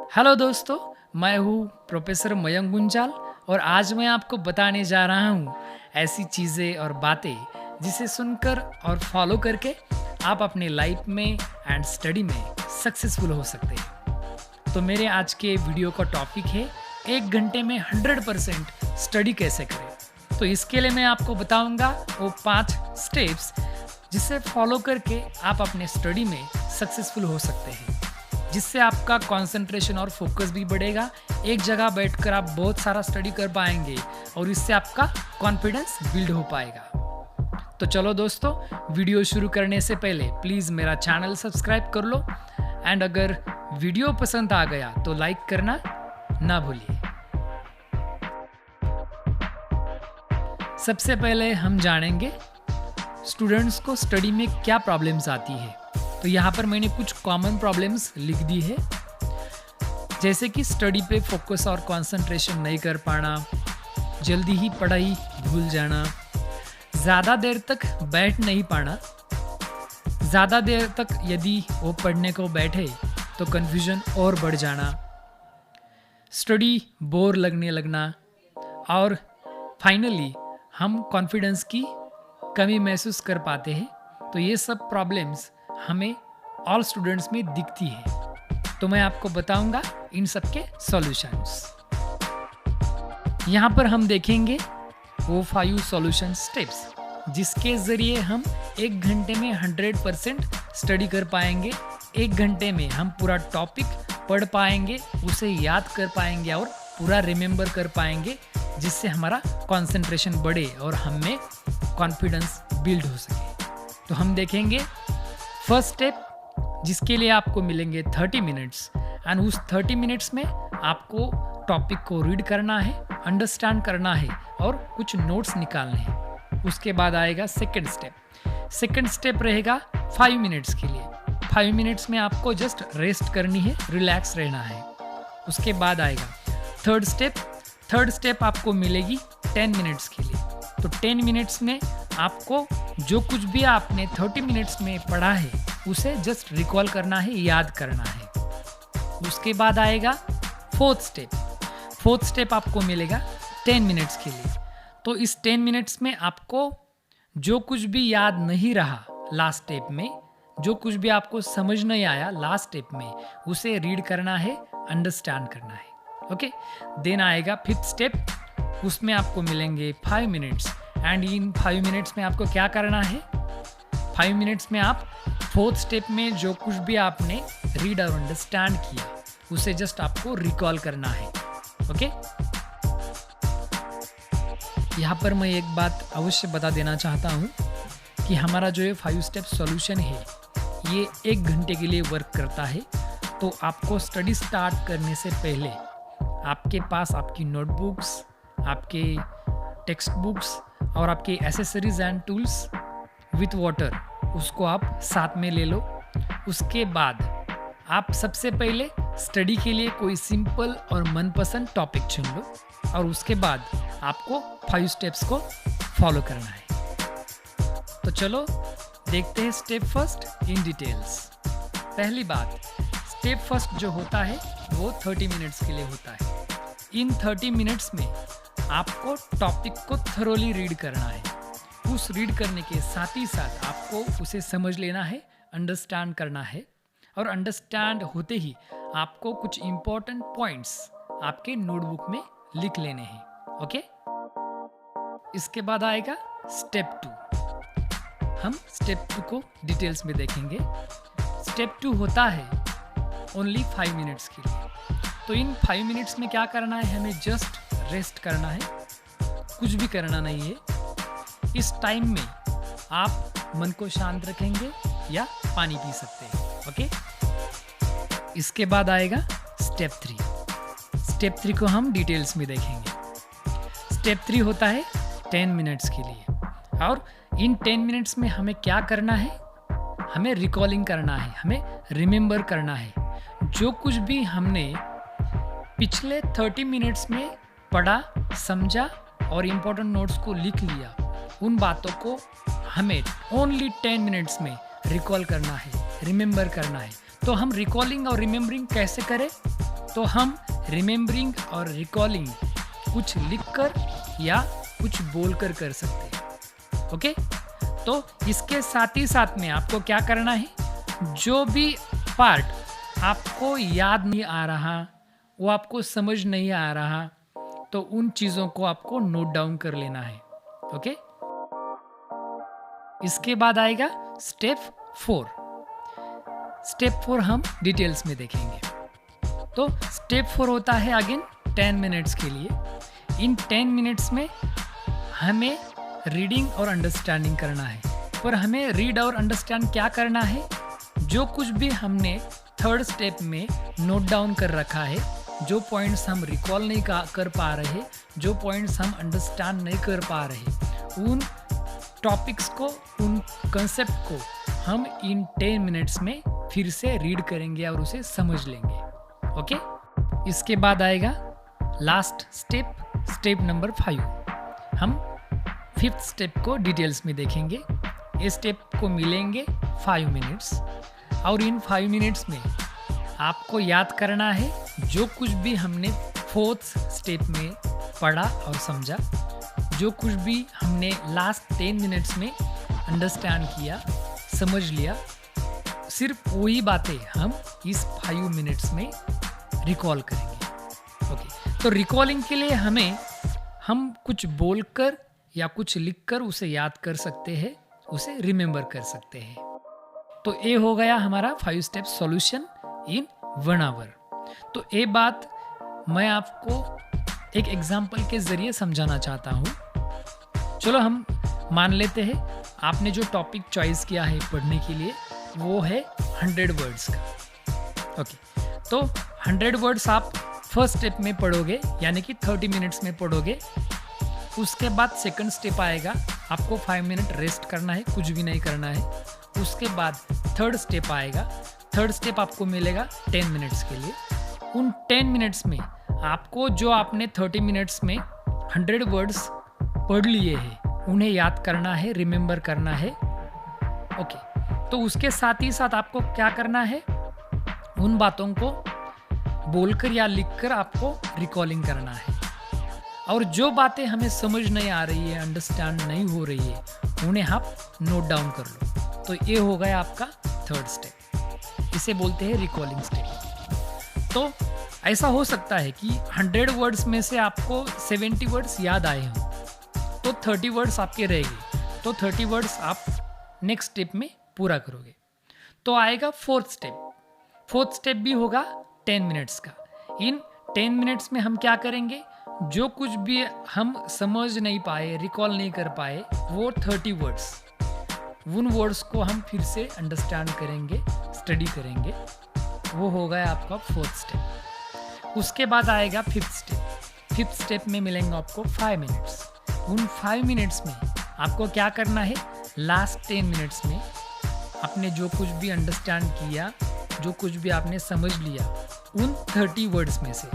Hello दोस्तों, मैं हूँ प्रोफेसर मयंक गुंजाल और आज मैं आपको बताने जा रहा हूँ ऐसी चीज़ें और बातें जिसे सुनकर और फॉलो करके आप अपने लाइफ में एंड स्टडी में सक्सेसफुल हो सकते हैं। तो मेरे आज के वीडियो का टॉपिक है 1 घंटे में 100% स्टडी कैसे करें। तो इसके लिए मैं आपको बताऊंगा वो 5 स्टेप्स जिसे फॉलो करके आप अपने स्टडी में सक्सेसफुल हो सकते हैं, जिससे आपका कंसंट्रेशन और फोकस भी बढ़ेगा। एक जगह बैठकर आप बहुत सारा स्टडी कर पाएंगे और इससे आपका कॉन्फिडेंस बिल्ड हो पाएगा। तो चलो दोस्तों, वीडियो शुरू करने से पहले प्लीज़ मेरा चैनल सब्सक्राइब कर लो एंड अगर वीडियो पसंद आ गया तो लाइक करना ना भूलिए। सबसे पहले हम जानेंगे स्टूडेंट्स को स्टडी में क्या प्रॉब्लम्स आती है। तो यहाँ पर मैंने कुछ कॉमन प्रॉब्लम्स लिख दी है, जैसे कि स्टडी पे फोकस और कंसंट्रेशन नहीं कर पाना, जल्दी ही पढ़ाई भूल जाना, ज़्यादा देर तक बैठ नहीं पाना, ज़्यादा देर तक यदि वो पढ़ने को बैठे तो कन्फ्यूजन और बढ़ जाना, स्टडी बोर लगने लगना और फाइनली हम कॉन्फिडेंस की कमी महसूस कर पाते हैं। तो ये सब प्रॉब्लम्स हमें ऑल स्टूडेंट्स में दिखती है। तो मैं आपको बताऊंगा इन सब के सॉल्यूशंस। यहाँ पर हम देखेंगे वो 5 सॉल्यूशन स्टेप्स जिसके ज़रिए हम 1 घंटे में 100% स्टडी कर पाएंगे। 1 घंटे में हम पूरा टॉपिक पढ़ पाएंगे, उसे याद कर पाएंगे और पूरा रिमेंबर कर पाएंगे, जिससे हमारा कंसंट्रेशन बढ़े और हमें कॉन्फिडेंस बिल्ड हो सके। तो हम देखेंगे फर्स्ट स्टेप, जिसके लिए आपको मिलेंगे 30 मिनट्स एंड उस 30 मिनट्स में आपको टॉपिक को रीड करना है, अंडरस्टैंड करना है और कुछ नोट्स निकालने हैं। उसके बाद आएगा सेकंड स्टेप। सेकंड स्टेप रहेगा 5 मिनट्स के लिए। 5 मिनट्स में आपको जस्ट रेस्ट करनी है, रिलैक्स रहना है। उसके बाद आएगा थर्ड स्टेप। थर्ड स्टेप आपको मिलेगी 10 मिनट्स के लिए। तो 10 मिनट्स में आपको जो कुछ भी आपने 30 मिनट्स में पढ़ा है उसे जस्ट रिकॉल करना है, याद करना है। उसके बाद आएगा फोर्थ स्टेप। फोर्थ स्टेप आपको मिलेगा 10 मिनट्स के लिए। तो इस 10 मिनट्स में आपको जो कुछ भी याद नहीं रहा लास्ट स्टेप में, जो कुछ भी आपको समझ नहीं आया लास्ट स्टेप में, उसे रीड करना है, अंडरस्टैंड करना है। ओके, देन आएगा फिफ्थ स्टेप। उसमें आपको मिलेंगे 5 मिनट्स एंड इन 5 मिनट्स में आपको क्या करना है, 5 मिनट्स में आप फोर्थ स्टेप में जो कुछ भी आपने रीड और अंडरस्टैंड किया उसे जस्ट आपको रिकॉल करना है। ओके, यहाँ पर मैं एक बात अवश्य बता देना चाहता हूँ कि हमारा जो ये 5 स्टेप सॉल्यूशन है ये 1 घंटे के लिए वर्क करता है। तो आपको स्टडी स्टार्ट करने से पहले आपके पास आपकी नोटबुक्स, आपके टेक्स्ट बुक्स और आपके accessories and tools with water, उसको आप साथ में ले लो। उसके बाद आप सबसे पहले स्टडी के लिए कोई सिंपल और मनपसंद टॉपिक चुन लो और उसके बाद आपको 5 स्टेप्स को फॉलो करना है। तो चलो देखते हैं स्टेप फर्स्ट इन डिटेल्स। पहली बात, स्टेप फर्स्ट जो होता है वो 30 मिनट्स के लिए होता है। इन 30 मिनट्स में आपको टॉपिक को थरोली रीड करना है। उस रीड करने के साथ ही साथ आपको उसे समझ लेना है, अंडरस्टैंड करना है और अंडरस्टैंड होते ही आपको कुछ इम्पोर्टेंट पॉइंट्स आपके नोटबुक में लिख लेने हैं। ओके, इसके बाद आएगा स्टेप 2। हम स्टेप 2 को डिटेल्स में देखेंगे। स्टेप 2 होता है ओनली 5 मिनट्स के लिए। तो इन 5 मिनट्स में क्या करना है, हमें जस्ट रेस्ट करना है, कुछ भी करना नहीं है। इस टाइम में आप मन को शांत रखेंगे या पानी पी सकते हैं। ओके, इसके बाद आएगा स्टेप 3। स्टेप 3 को हम डिटेल्स में देखेंगे। स्टेप 3 होता है 10 मिनट्स के लिए और इन 10 मिनट्स में हमें क्या करना है, हमें रिकॉलिंग करना है, हमें रिमेंबर करना है। जो कुछ भी हमने पिछले 30 मिनट्स में पढ़ा, समझा और इम्पोर्टेंट नोट्स को लिख लिया, उन बातों को हमें ओनली 10 मिनट्स में रिकॉल करना है, रिमेंबर करना है। तो हम रिकॉलिंग और रिमेंबरिंग कैसे करें, तो हम रिमेम्बरिंग और रिकॉलिंग कुछ लिखकर या कुछ बोलकर कर सकते हैं। ओके, तो इसके साथ ही साथ में आपको क्या करना है, जो भी पार्ट आपको याद नहीं आ रहा, वो आपको समझ नहीं आ रहा, तो उन चीज़ों को आपको नोट डाउन कर लेना है। ओके, इसके बाद आएगा स्टेप 4। स्टेप 4 हम डिटेल्स में देखेंगे। तो स्टेप 4 होता है अगेन 10 मिनट्स के लिए। इन 10 मिनट्स में हमें रीडिंग और अंडरस्टैंडिंग करना है। पर हमें रीड और अंडरस्टैंड क्या करना है, जो कुछ भी हमने थर्ड स्टेप में नोट डाउन कर रखा है, जो पॉइंट्स हम रिकॉल नहीं कर पा रहे, जो पॉइंट्स हम अंडरस्टैंड नहीं कर पा रहे, उन टॉपिक्स को, उन कंसेप्ट को हम इन 10 मिनट्स में फिर से रीड करेंगे और उसे समझ लेंगे। ओके, इसके बाद आएगा लास्ट स्टेप, स्टेप नंबर 5। हम 5th स्टेप को डिटेल्स में देखेंगे। इस स्टेप को मिलेंगे 5 मिनट्स और इन 5 मिनट्स में आपको याद करना है जो कुछ भी हमने 4th स्टेप में पढ़ा और समझा, जो कुछ भी हमने लास्ट 10 मिनट्स में अंडरस्टैंड किया, समझ लिया, सिर्फ वही बातें हम इस 5 मिनट्स में रिकॉल करेंगे। ओके, तो रिकॉलिंग के लिए हम कुछ बोलकर या कुछ लिखकर उसे याद कर सकते हैं, उसे रिमेंबर कर सकते हैं। तो ये हो गया हमारा 5 स्टेप सॉल्यूशन इन 1 आवर। तो ये बात मैं आपको एक एग्जाम्पल के जरिए समझाना चाहता हूँ। चलो हम मान लेते हैं आपने जो टॉपिक चॉइस किया है पढ़ने के लिए वो है 100 वर्ड्स का। ओके, तो 100 वर्ड्स आप फर्स्ट स्टेप में पढ़ोगे, यानी कि 30 मिनट्स में पढ़ोगे। उसके बाद सेकंड स्टेप आएगा, आपको 5 मिनट रेस्ट करना है, कुछ भी नहीं करना है। उसके बाद थर्ड स्टेप आएगा। थर्ड स्टेप आपको मिलेगा 10 मिनट्स के लिए। उन 10 मिनट्स में आपको जो आपने 30 मिनट्स में 100 वर्ड्स पढ़ लिए हैं उन्हें याद करना है, रिमेंबर करना है। ओके, तो उसके साथ ही साथ आपको क्या करना है, उन बातों को बोलकर या लिखकर आपको रिकॉलिंग करना है। और जो बातें हमें समझ नहीं आ रही है, अंडरस्टैंड नहीं हो रही है, उन्हें आप नोट डाउन कर लो। तो ये हो गया आपका थर्ड स्टेप, इसे बोलते हैं रिकॉलिंग स्टेप। तो ऐसा हो सकता है कि 100 वर्ड्स में से आपको 70 वर्ड्स याद आए हों, तो 30 वर्ड्स आपके रहेंगे। तो 30 वर्ड्स आप नेक्स्ट स्टेप में पूरा करोगे। तो आएगा 4th स्टेप। 4th स्टेप भी होगा 10 मिनट्स का। इन 10 मिनट्स में हम क्या करेंगे, जो कुछ भी हम समझ नहीं पाए, रिकॉल नहीं कर पाए, वो 30 वर्ड्स, उन वर्ड्स को हम फिर से अंडरस्टैंड करेंगे, स्टडी करेंगे। वो हो गया आपका 4th स्टेप। उसके बाद आएगा 5th स्टेप। 5th स्टेप में मिलेंगे आपको 5 मिनट्स। उन 5 मिनट्स में आपको क्या करना है, लास्ट 10 मिनट्स में आपने जो कुछ भी अंडरस्टैंड किया, जो कुछ भी आपने समझ लिया, उन 30 वर्ड्स में से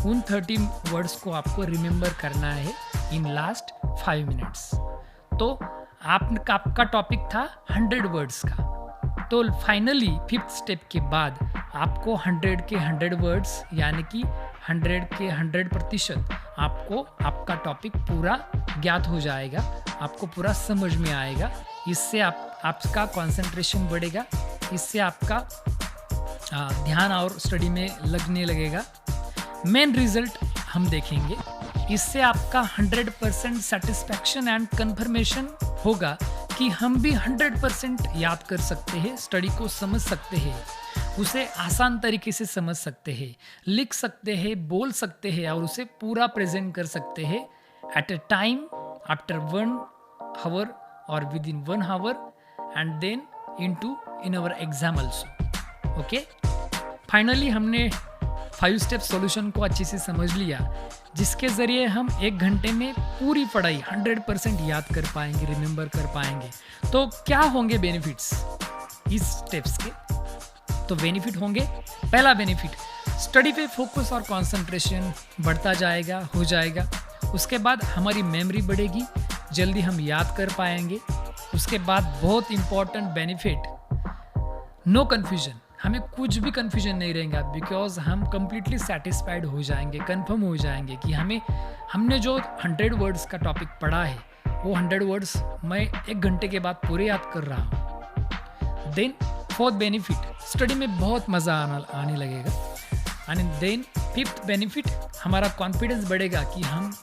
उन 30 वर्ड्स को आपको रिमेंबर करना है इन लास्ट 5 मिनट्स। तो आपका टॉपिक था 100 वर्ड्स का। तो फाइनली 5th स्टेप के बाद आपको 100 के 100 वर्ड्स, यानी कि 100 के 100% आपको आपका टॉपिक पूरा ज्ञात हो जाएगा, आपको पूरा समझ में आएगा। इससे आपका कंसंट्रेशन बढ़ेगा, इससे आपका ध्यान और स्टडी में लगने लगेगा। मेन रिजल्ट हम देखेंगे, इससे आपका 100% सेटिस्फैक्शन एंड कन्फर्मेशन होगा कि हम भी 100% याद कर सकते हैं, स्टडी को समझ सकते हैं, उसे आसान तरीके से समझ सकते हैं, लिख सकते हैं, बोल सकते हैं और उसे पूरा प्रेजेंट कर सकते हैं at a time, after 1 hour और within 1 hour and then in our exam also. Okay, finally हमने 5 स्टेप सॉल्यूशन को अच्छे से समझ लिया, जिसके ज़रिए हम 1 घंटे में पूरी पढ़ाई 100% याद कर पाएंगे, रिमेंबर कर पाएंगे। तो क्या होंगे बेनिफिट्स इस स्टेप्स के? तो बेनिफिट होंगे, पहला बेनिफिट, स्टडी पे फोकस और कंसंट्रेशन बढ़ता जाएगा, हो जाएगा। उसके बाद हमारी मेमोरी बढ़ेगी, जल्दी हम याद कर पाएंगे। उसके बाद बहुत इंपॉर्टेंट बेनिफिट, नो कन्फ्यूजन, हमें कुछ भी कन्फ्यूजन नहीं रहेगा, बिकॉज़ हम कंप्लीटली सैटिस्फाइड हो जाएँगे, कन्फर्म हो जाएँगे कि हमने जो 100 वर्ड्स का टॉपिक पढ़ा है, वो 100 वर्ड्स मैं 1 घंटे के बाद पूरे याद कर रहा हूँ। देन फोर्थ बेनिफिट, स्टडी में बहुत मज़ा आने लगेगा। एंड देन फिफ्थ बेनिफिट, हमारा कॉन्फिडेंस बढ़ेगा कि हम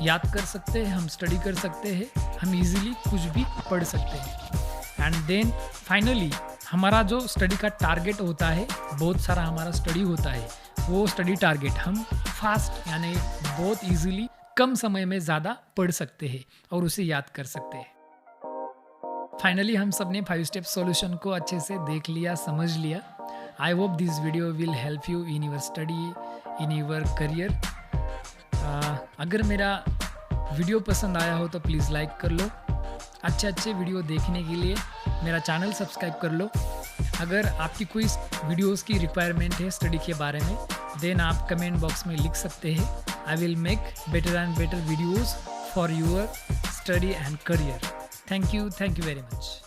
याद कर सकते हैं, हम स्टडी कर सकते हैं, हम इजीली कुछ भी पढ़ सकते हैं। एंड देन फाइनली हमारा जो स्टडी का टारगेट होता है, बहुत सारा हमारा स्टडी होता है, वो स्टडी टारगेट हम फास्ट यानी बहुत इजीली कम समय में ज़्यादा पढ़ सकते हैं और उसे याद कर सकते हैं। फाइनली हम सब ने 5 स्टेप सॉल्यूशन को अच्छे से देख लिया, समझ लिया। I hope this video will help you in your study, in your career. अगर मेरा वीडियो पसंद आया हो तो प्लीज़ लाइक कर लो। अच्छे वीडियो देखने के लिए मेरा चैनल सब्सक्राइब कर लो। अगर आपकी कोई वीडियोस की रिक्वायरमेंट है स्टडी के बारे में, देन आप कमेंट बॉक्स में लिख सकते हैं। I will make better and better videos for your study and career. Thank you very much.